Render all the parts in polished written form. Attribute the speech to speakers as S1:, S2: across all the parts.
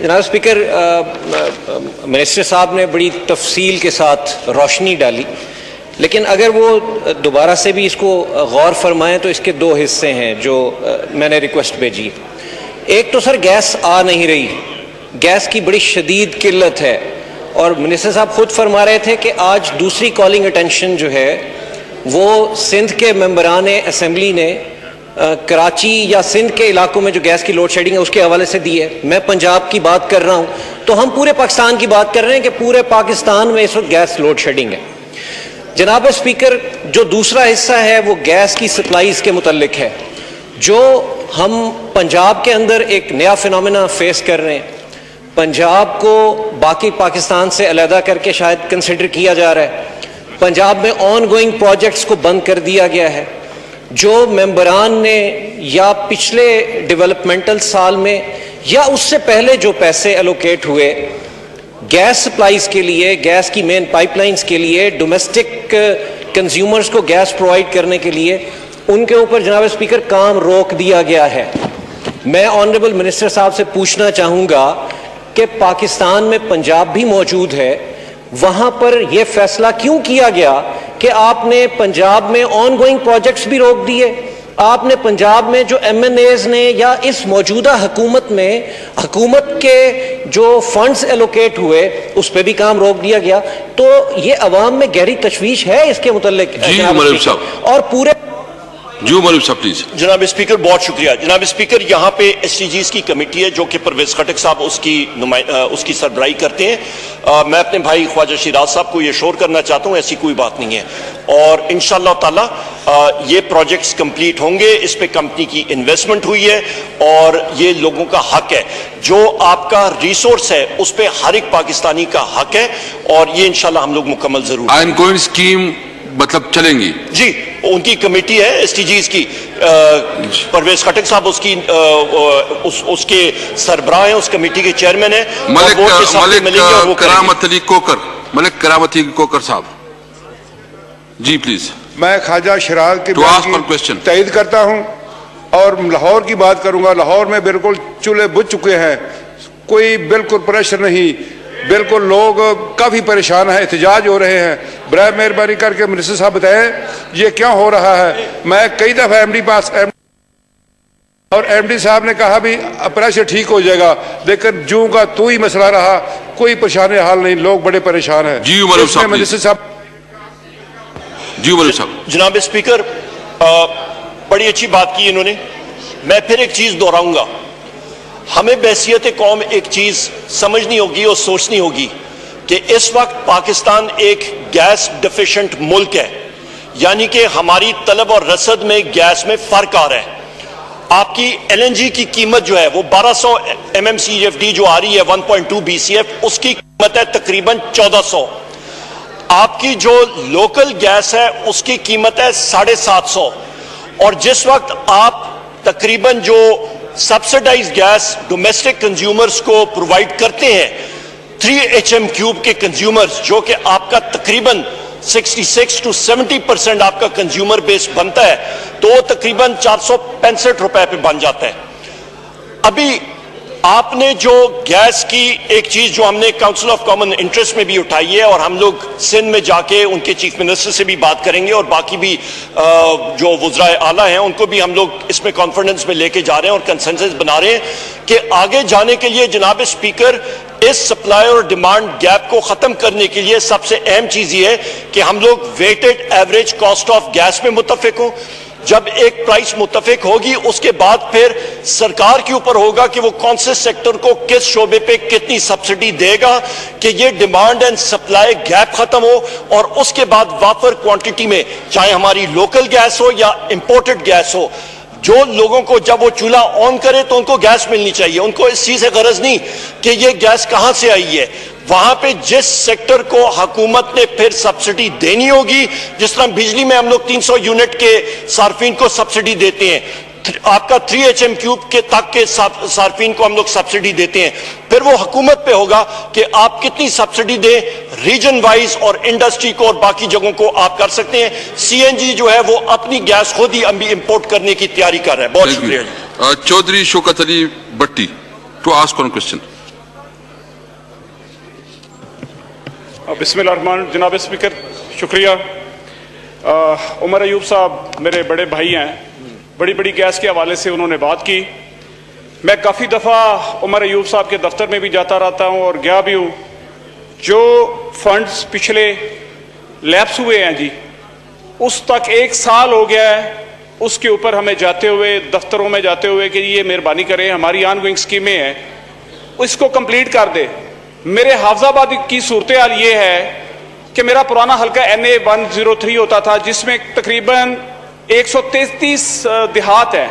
S1: جناب speaker, minister صاحب نے بڑی تفصیل کے ساتھ روشنی ڈالی، لیکن اگر وہ دوبارہ سے بھی اس کو غور فرمائیں تو اس کے دو حصے ہیں جو میں نے ریکویسٹ بھیجی. ایک تو سر گیس آ نہیں رہی، گیس کی بڑی شدید قلت ہے، اور منسٹر صاحب خود فرما رہے تھے کہ آج دوسری کالنگ اٹینشن جو ہے وہ سندھ کے ممبران اسمبلی نے کراچی یا سندھ کے علاقوں میں جو گیس کی لوڈ شیڈنگ ہے اس کے حوالے سے دی ہے. میں پنجاب کی بات کر رہا ہوں، تو ہم پورے پاکستان کی بات کر رہے ہیں کہ پورے پاکستان میں اس وقت گیس لوڈ شیڈنگ ہے. جناب اسپیکر، جو دوسرا حصہ ہے وہ گیس کی سپلائیز کے متعلق ہے، جو ہم پنجاب کے اندر ایک نیا فینومینا فیس کر رہے ہیں. پنجاب کو باقی پاکستان سے علیحدہ کر کے شاید کنسیڈر کیا جا رہا ہے. پنجاب میں آن گوئنگ پروجیکٹس کو بند کر دیا گیا ہے. جو ممبران نے یا پچھلے ڈیولپمنٹل سال میں یا اس سے پہلے جو پیسے الوکیٹ ہوئے گیس سپلائیز کے لیے، گیس کی مین پائپ لائنز کے لیے، ڈومیسٹک کنزیومرز کو گیس پرووائڈ کرنے کے لیے، ان کے اوپر جناب اسپیکر کام روک دیا گیا ہے. میں آنریبل منسٹر صاحب سے پوچھنا چاہوں گا کہ پاکستان میں پنجاب بھی موجود ہے، وہاں پر یہ فیصلہ کیوں کیا گیا کہ آپ نے پنجاب میں آن گوئنگ پروجیکٹس بھی روک دیے؟ آپ نے پنجاب میں جو ایم این ایز نے یا اس موجودہ حکومت میں حکومت کے جو فنڈز ایلوکیٹ ہوئے اس پہ بھی کام روک دیا گیا. تو یہ عوام میں گہری تشویش ہے اس کے متعلق. اور پورے
S2: پلیز.
S3: جناب اسپیکر بہت شکریہ. جناب اسپیکر، یہاں پہ ایس ٹی جیز کی کمیٹی ہے جو کہ پرویز خٹک صاحب اس کی سربراہی کرتے ہیں. میں اپنے بھائی خواجہ شیراز صاحب کو یہ شور کرنا چاہتا ہوں ایسی کوئی بات نہیں ہے، اور انشاءاللہ تعالی یہ پروجیکٹس کمپلیٹ ہوں گے. اس پہ کمپنی کی انویسٹمنٹ ہوئی ہے اور یہ لوگوں کا حق ہے. جو آپ کا ریسورس ہے اس پہ ہر ایک پاکستانی کا حق ہے، اور یہ انشاءاللہ ہم لوگ مکمل ضرور
S2: آن گوئنگ اسکیم مطلب چلیں گی.
S3: جی، ان کی کمیٹی ہے ایس ٹی جیز کی. پرویز خٹک صاحب اس کے سربراہ ہیں، اس کمیٹی کے چیئرمین ہیں.
S2: ملک کرامت علی کوکر صاحب. جی پلیز.
S4: میں خواجہ شیراز کے تائید کرتا ہوں اور لاہور کی بات کروں گا. لاہور میں بالکل چولہے بجھ چکے ہیں، کوئی بالکل پریشر نہیں، بالکل لوگ کافی پریشان ہیں، احتجاج ہو رہے ہیں. برائے مہربانی کر کے منسٹر صاحب بتائیں یہ کیا ہو رہا ہے. میں کئی دفعہ ایم ڈی پاس اور ایم ڈی صاحب نے کہا بھی پریشر ٹھیک ہو جائے گا، لیکن جوں کا تو ہی مسئلہ رہا، کوئی پریشان حال نہیں، لوگ بڑے پریشان ہیں.
S2: جی
S4: منسٹر صاحب.
S3: جناب اسپیکر، بڑی اچھی بات کی انہوں نے. میں پھر ایک چیز دہراؤں گا. ہمیں بحیثیت قوم ایک چیز سمجھنی ہوگی اور سوچنی ہوگی کہ اس وقت پاکستان ایک گیس ڈیفیشنٹ ملک ہے، یعنی کہ ہماری طلب اور رسد میں گیس میں فرق آ رہا ہے. آپ کی ایل این جی کی قیمت جو ہے وہ 1200 M M C F D جو آ رہی ہے 1.2 بی سی ایف، اس کی قیمت ہے تقریباً 1400. آپ کی جو لوکل گیس ہے اس کی قیمت ہے 750. اور جس وقت آپ تقریباً جو سبسڈائز گیس ڈومیسٹک کنزیومرز کو پرووائڈ کرتے ہیں 3 ایچ ایم کیوب کے کنزیومرز، جو کہ آپ کا تقریباً 66 to 70% آپ کا کنزیومر بیس بنتا ہے، تو وہ تقریباً 465 روپے پہ بن جاتا ہے. ابھی آپ نے جو گیس کی ایک چیز جو ہم نے کاؤنسل آف کامن انٹرسٹ میں بھی اٹھائی ہے، اور ہم لوگ سندھ میں جا کے ان کے چیف منسٹر سے بھی بات کریں گے، اور باقی بھی جو وزرائے اعلیٰ ہیں ان کو بھی ہم لوگ اس میں کانفیڈنس میں لے کے جا رہے ہیں اور کنسنسس بنا رہے ہیں کہ آگے جانے کے لیے جناب اسپیکر اس سپلائی اور ڈیمانڈ گیپ کو ختم کرنے کے لیے سب سے اہم چیز یہ ہے کہ ہم لوگ weighted average cost of gas میں متفق ہوں. جب ایک پرائس متفق ہوگی اس کے بعد پھر سرکار کے اوپر ہوگا کہ وہ کون سے سیکٹر کو کس شعبے پہ کتنی سبسڈی دے گا کہ یہ ڈیمانڈ اینڈ سپلائی گیپ ختم ہو، اور اس کے بعد وافر کوانٹٹی میں چاہے ہماری لوکل گیس ہو یا امپورٹڈ گیس ہو، جو لوگوں کو جب وہ چولہا آن کرے تو ان کو گیس ملنی چاہیے. ان کو اس چیز سے غرض نہیں کہ یہ گیس کہاں سے آئی ہے. وہاں پہ جس سیکٹر کو حکومت نے پھر سبسڈی دینی ہوگی، جس طرح بجلی میں ہم لوگ 300 یونٹ کے صارفین کو سبسڈی دیتے ہیں، آپ کا 3 ایچ ایم کیوب کے تک کے صارفین کو ہم لوگ سبسڈی دیتے ہیں، پھر وہ حکومت پہ ہوگا کہ آپ کتنی سبسڈی دیں ریجن وائز، اور انڈسٹری کو اور باقی جگہوں کو آپ کر سکتے ہیں. سی این جی جو ہے وہ اپنی گیس خود ہی امپورٹ کرنے کی تیاری کر رہا ہے. بہت شکریہ.
S2: چودھری شوکت علی بٹی ٹو آسک ون کوسچن.
S5: بسم اللہ الرحمن. جناب اسپیکر شکریہ. عمر ایوب صاحب میرے بڑے بھائی ہیں, بڑی بڑی گیس کے حوالے سے انہوں نے بات کی. میں کافی دفعہ عمر ایوب صاحب کے دفتر میں بھی جاتا رہتا ہوں اور گیا بھی ہوں. جو فنڈز پچھلے لیپس ہوئے ہیں جی, اس تک 1 سال ہو گیا ہے, اس کے اوپر ہمیں جاتے ہوئے, دفتروں میں جاتے ہوئے کہ یہ مہربانی کریں, ہماری آن گوئنگ اسکیمیں ہیں, اس کو کمپلیٹ کر دے. میرے حافظ آباد کی صورتحال یہ ہے کہ میرا پرانا حلقہ NA 103 ہوتا تھا, جس میں تقریباً 133 دیہات ہیں.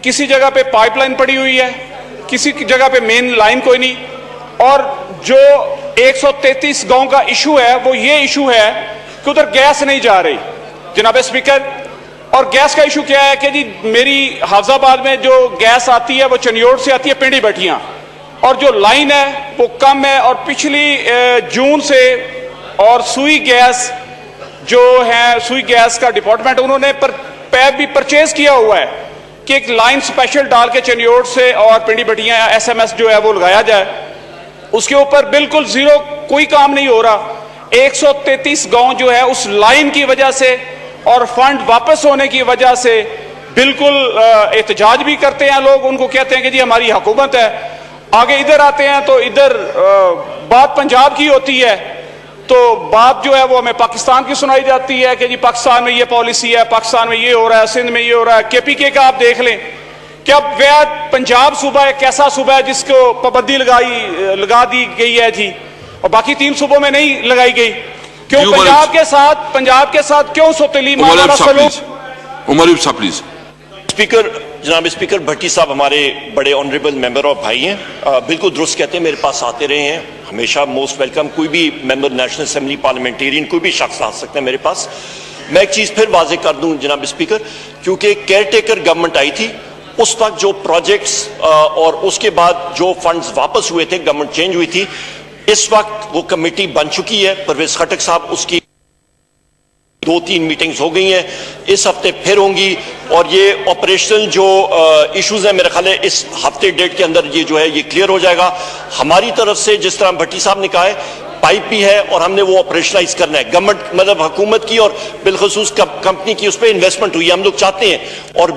S5: کسی جگہ پہ پائپ لائن پڑی ہوئی ہے, کسی جگہ پہ مین لائن کوئی نہیں, اور جو 133 گاؤں کا ایشو ہے وہ یہ ایشو ہے کہ ادھر گیس نہیں جا رہی جناب اسپیکر. اور گیس کا ایشو کیا ہے کہ جی میری حافظ آباد میں جو گیس آتی ہے وہ چنیوڑ سے آتی ہے پنڈی بٹھیاں, اور جو لائن ہے وہ کم ہے. اور پچھلی جون سے اور سوئی گیس جو ہے, سوئی گیس کا ڈپارٹمنٹ انہوں نے پیپ بھی پرچیز کیا ہوا ہے کہ ایک لائن سپیشل ڈال کے چنیوڑ سے اور پنڈی بٹھیاں SMS جو ہے وہ لگایا جائے. اس کے اوپر بالکل زیرو, کوئی کام نہیں ہو رہا. 133 گاؤں جو ہے اس لائن کی وجہ سے اور فنڈ واپس ہونے کی وجہ سے بالکل احتجاج بھی کرتے ہیں لوگ. ان کو کہتے ہیں کہ جی ہماری حکومت ہے. آگے ادھر آتے ہیں تو ادھر بات پنجاب کی ہوتی ہے, تو بات جو ہے وہ ہمیں پاکستان کی سنائی جاتی ہے کہ جی پاکستان میں یہ پالیسی ہے, پاکستان میں یہ ہو رہا ہے, سندھ میں یہ ہو رہا ہے. KPK کا آپ دیکھ لیں کہ اب پنجاب صوبہ ایک ایسا صوبہ ہے جس کو پابندی لگا دی گئی ہے جی, اور باقی 3 صوبوں میں نہیں لگائی گئی. کیوں پنجاب کے ساتھ کیوں سوتیلی ماننا سلوک.
S2: عمر ایوب صاحب پلیز.
S3: اسپیکر, جناب اسپیکر بھٹی صاحب ہمارے بڑے آنریبل ممبر اور بھائی ہیں, بالکل درست کہتے ہیں, میرے پاس آتے رہے ہیں ہمیشہ, موسٹ ویلکم. کوئی بھی ممبر نیشنل اسمبلی پارلیمنٹیرین کوئی بھی شخص آ سکتا ہے میرے پاس. میں ایک چیز پھر واضح کر دوں جناب اسپیکر, کیونکہ کیئر ٹیکر گورنمنٹ آئی تھی, اس وقت جو پروجیکٹس اور اس کے بعد جو فنڈز واپس ہوئے تھے, گورنمنٹ چینج ہوئی تھی, اس وقت وہ کمیٹی بن چکی ہے. پرویز خٹک صاحب, اس کی 2-3 میٹنگز ہو گئی ہیں, اس ہفتے پھر ہوں گی, اور یہ آپریشنل جو ایشوز ہیں میرے خیال ہے اس ہفتے ڈیٹ کے اندر یہ جو ہے یہ کلیئر ہو جائے گا. ہماری طرف سے جس طرح بھٹی صاحب نے کہا ہے, پائپ بھی ہے اور ہم نے وہ آپریشنلائز کرنا ہے. گورنمنٹ مطلب حکومت کی اور بالخصوص کمپنی کی اس پہ انویسٹمنٹ ہوئی ہے, ہم لوگ چاہتے ہیں. اور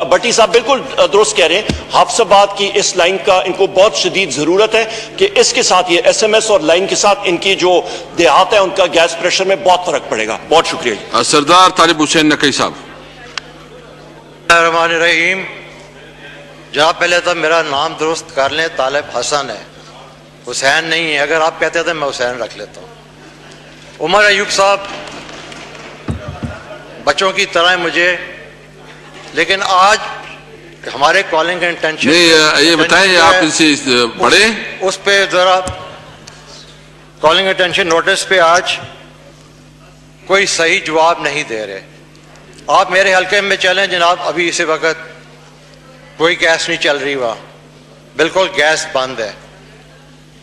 S3: بھٹی صاحب بالکل درست کہہ رہے ہیں, حافظ آباد کی اس لائن کا ان کو بہت شدید ضرورت ہے کہ اس کے ساتھ یہ SMS اور لائن کے ساتھ ان کی جو دیہات ہے ان کا گیس پریشر میں بہت فرق پڑے گا. بہت شکریہ.
S2: سردار طالب حسین نقوی صاحب.
S6: الرحمن الرحیم. جہاں پہلے تو میرا نام درست کر لیں, طالب حسن ہے, حسین نہیں ہے. اگر آپ کہتے تھے میں حسین رکھ لیتا ہوں. عمر ایوب صاحب بچوں کی طرح مجھے, لیکن آج ہمارے کالنگ انٹینشن
S2: یہ بتائیں آپ ان سے پڑھیں,
S6: اس پہ ذرا کالنگ انٹینشن نوٹس پہ آج کوئی صحیح جواب نہیں دے رہے. آپ میرے حلقے میں چلیں جناب, ابھی اسی وقت کوئی گیس نہیں چل رہی, وہاں بالکل گیس بند ہے.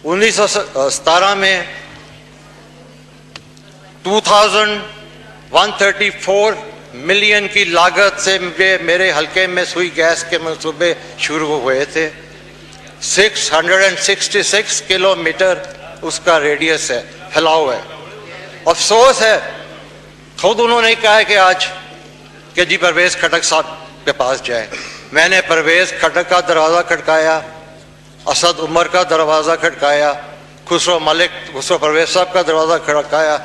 S6: 1917 میں 2134 ملین کی لاگت سے میرے حلقے میں سوئی گیس کے منصوبے شروع ہوئے تھے. 666 کلومیٹر اس کا ریڈیس ہے, پھیلاؤ ہے. افسوس ہے, خود انہوں نے کہا کہ آج کہ جی پرویز کھٹک صاحب کے پاس جائے. میں نے پرویز کھٹک کا دروازہ کھٹکایا, اسد عمر کا دروازہ کھٹکایا, خسرو پرویز صاحب کا دروازہ کھٹکایا,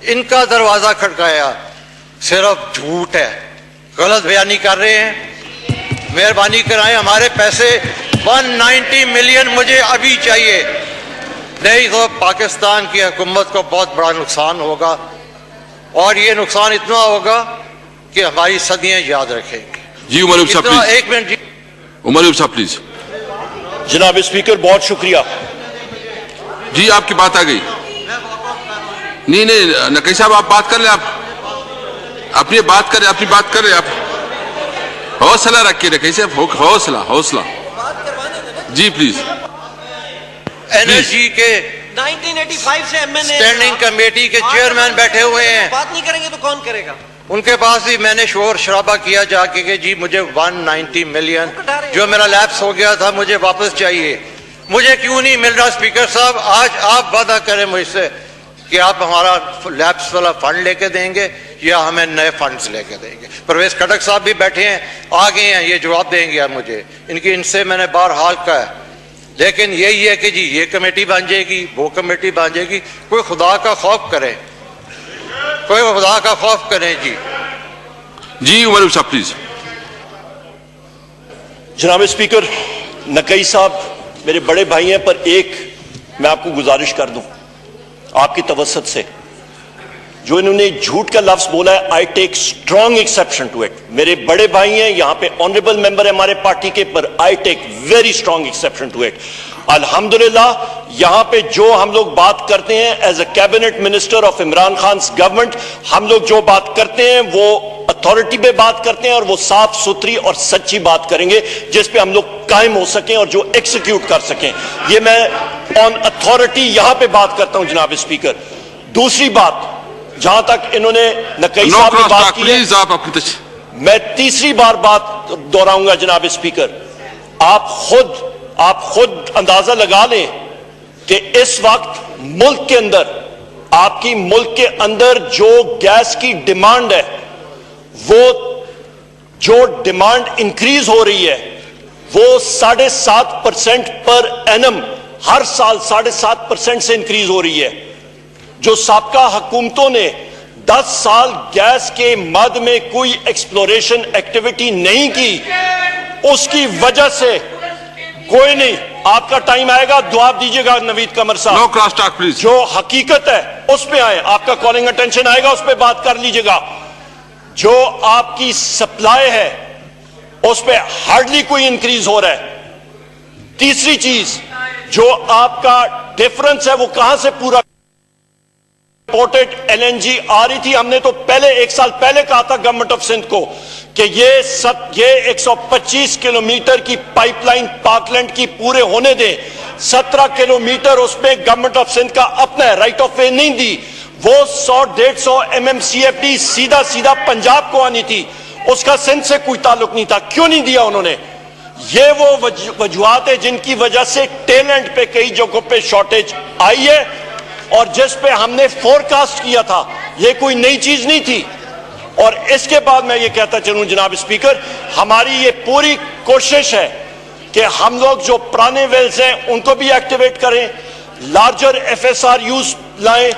S6: ان کا دروازہ کھٹکایا. صرف جھوٹ ہے, غلط بیانی کر رہے ہیں. مہربانی کرائیں, ہمارے پیسے 190 ملین مجھے ابھی چاہیے, نہیں تو پاکستان کی حکومت کو بہت بڑا نقصان ہوگا, اور یہ نقصان اتنا ہوگا کہ ہماری صدیاں یاد رکھیں گے.
S2: جی عمر ایوب صاحب پلیز.
S6: ایک منٹ جی.
S2: عمر ایوب صاحب پلیز.
S3: جناب اسپیکر بہت شکریہ.
S2: جی آپ کی بات آ گئی. نہیں نقوی صاحب آپ بات کر لیں, آپ اپنی بات کریں, اپنی بات کر رہے, آپ حوصلہ رکھیے نقوی صاحب, حوصلہ. جی پلیز.
S6: انرجی کے
S7: 1985 سے
S6: اسٹینڈنگ کمیٹی کے چیئرمین بیٹھے ہوئے ہیں,
S7: بات نہیں کریں گے تو کون کرے گا.
S6: ان کے پاس بھی میں نے شور شرابہ کیا جا کے کہ جی مجھے 190 ملین جو میرا لیپس ہو گیا تھا مجھے واپس چاہیے. مجھے کیوں نہیں مل رہا اسپیکر صاحب؟ آج آپ وعدہ کریں مجھ سے کہ آپ ہمارا لیپس والا فنڈ لے کے دیں گے یا ہمیں نئے فنڈز لے کے دیں گے. پرویز خٹک صاحب بھی بیٹھے ہیں, آ گئے ہیں, یہ جواب دیں گے مجھے. ان سے میں نے بہرحال کہا ہے, لیکن یہی ہے کہ جی یہ کمیٹی بن جائے گی, وہ کمیٹی بن جائے گی. کوئی خدا کا خوف کرے, کوئی خدا کا خوف کرے.
S2: جی عمر ایوب صاحب پلیز.
S3: جناب اسپیکر, نقوی صاحب میرے بڑے بھائی ہیں, پر ایک میں آپ کو گزارش کر دوں آپ کی توسط سے. جو انہوں نے جھوٹ کا لفظ بولا ہے, آئی ٹیک اسٹرانگ ایکسیپشن ٹو اٹ. میرے بڑے بھائی ہیں یہاں پہ, آنریبل ممبر ہے ہمارے پارٹی کے, پر I take very strong exception to it. الحمدللہ یہاں پہ جو ہم لوگ بات کرتے ہیں as a cabinet minister of Imran Khan's government, ہم لوگ جو بات کرتے ہیں وہ اتھارٹی پہ بات کرتے ہیں, اور وہ صاف ستھری اور سچی بات کریں گے جس پہ ہم لوگ قائم ہو سکیں اور جو ایکسیکیوٹ کر سکیں. یہ میں آن اتھارٹی یہاں پہ بات کرتا ہوں جناب اسپیکر. دوسری بات, جہاں تک انہوں نے نقوی صاحب نے بات کی ہے, میں تیسری بار بات دہراؤں گا جناب اسپیکر. آپ خود اندازہ لگا لیں کہ اس وقت ملک کے اندر, آپ کی ملک کے اندر جو گیس کی ڈیمانڈ ہے, وہ جو ڈیمانڈ انکریز ہو رہی ہے وہ 7.5% پر اینم ہر سال 7.5% سے انکریز ہو رہی ہے. جو سابقہ حکومتوں نے 10 سال گیس کے مد میں کوئی ایکسپلوریشن ایکٹیویٹی نہیں کی, اس کی وجہ سے کوئی نہیں. آپ کا ٹائم آئے گا, دعا دیجئے گا نوید قمر صاحب.
S2: نو کراس ٹاک پلیز.
S3: جو حقیقت ہے اس پہ آئیں, آپ کا کالنگ اٹینشن آئے گا, اس پہ بات کر لیجئے گا. جو آپ کی سپلائی ہے اس پہ ہارڈلی کوئی انکریز ہو رہا ہے. تیسری چیز, جو آپ کا ڈیفرنس ہے وہ کہاں سے پورا امپورٹڈ ایل این جی آ رہی تھی. ہم نے تو پہلے 1 سال پہلے کہا تھا گورنمنٹ آف سندھ کو کہ یہ 125 کلومیٹر کی پائپ لائن پاکلینڈ کی پورے ہونے دیں. 17 کلومیٹر اس میں گورنمنٹ آف سندھ کا اپنا ہے, رائٹ آف وے نہیں دی. وہ 100-150 MMCFD سیدھا پنجاب کو آنی تھی, اس کا سندھ سے کوئی تعلق نہیں تھا. کیوں نہیں دیا انہوں نے؟ یہ وہ وجوہات ہیں جن کی وجہ سے ٹیل اینڈ پہ کئی جگہوں پہ شارٹیج آئی ہے, اور جس پہ ہم نے فورکاسٹ کیا تھا. یہ کوئی نئی چیز نہیں تھی. اور اس کے بعد میں یہ کہتا چلوں جناب اسپیکر, ہماری یہ پوری کوشش ہے کہ ہم لوگ جو پرانے ویلز ہیں ان کو بھی ایکٹیویٹ کریں, لارجر FSRUs لائیں,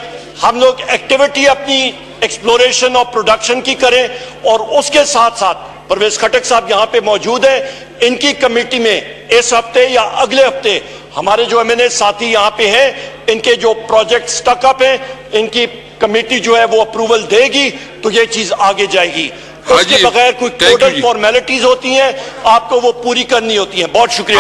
S3: ہم لوگ ایکٹیویٹی اپنی ایکسپلوریشن اور پروڈکشن کی کریں. اور اس کے ساتھ ساتھ پرویز خٹک صاحب یہاں پہ موجود ہیں, ان کی کمیٹی میں اس ہفتے یا اگلے ہفتے ہمارے جو MNA ساتھی یہاں پہ ہیں, ان کے جو پروجیکٹ سٹک اپ ہیں, ان کی کمیٹی جو ہے وہ اپروول دے گی تو یہ چیز آگے جائے گی. اس کے بغیر کوئی ٹوٹل فارمیلٹیز ہوتی ہیں, آپ کو وہ پوری کرنی ہوتی ہیں. بہت شکریہ.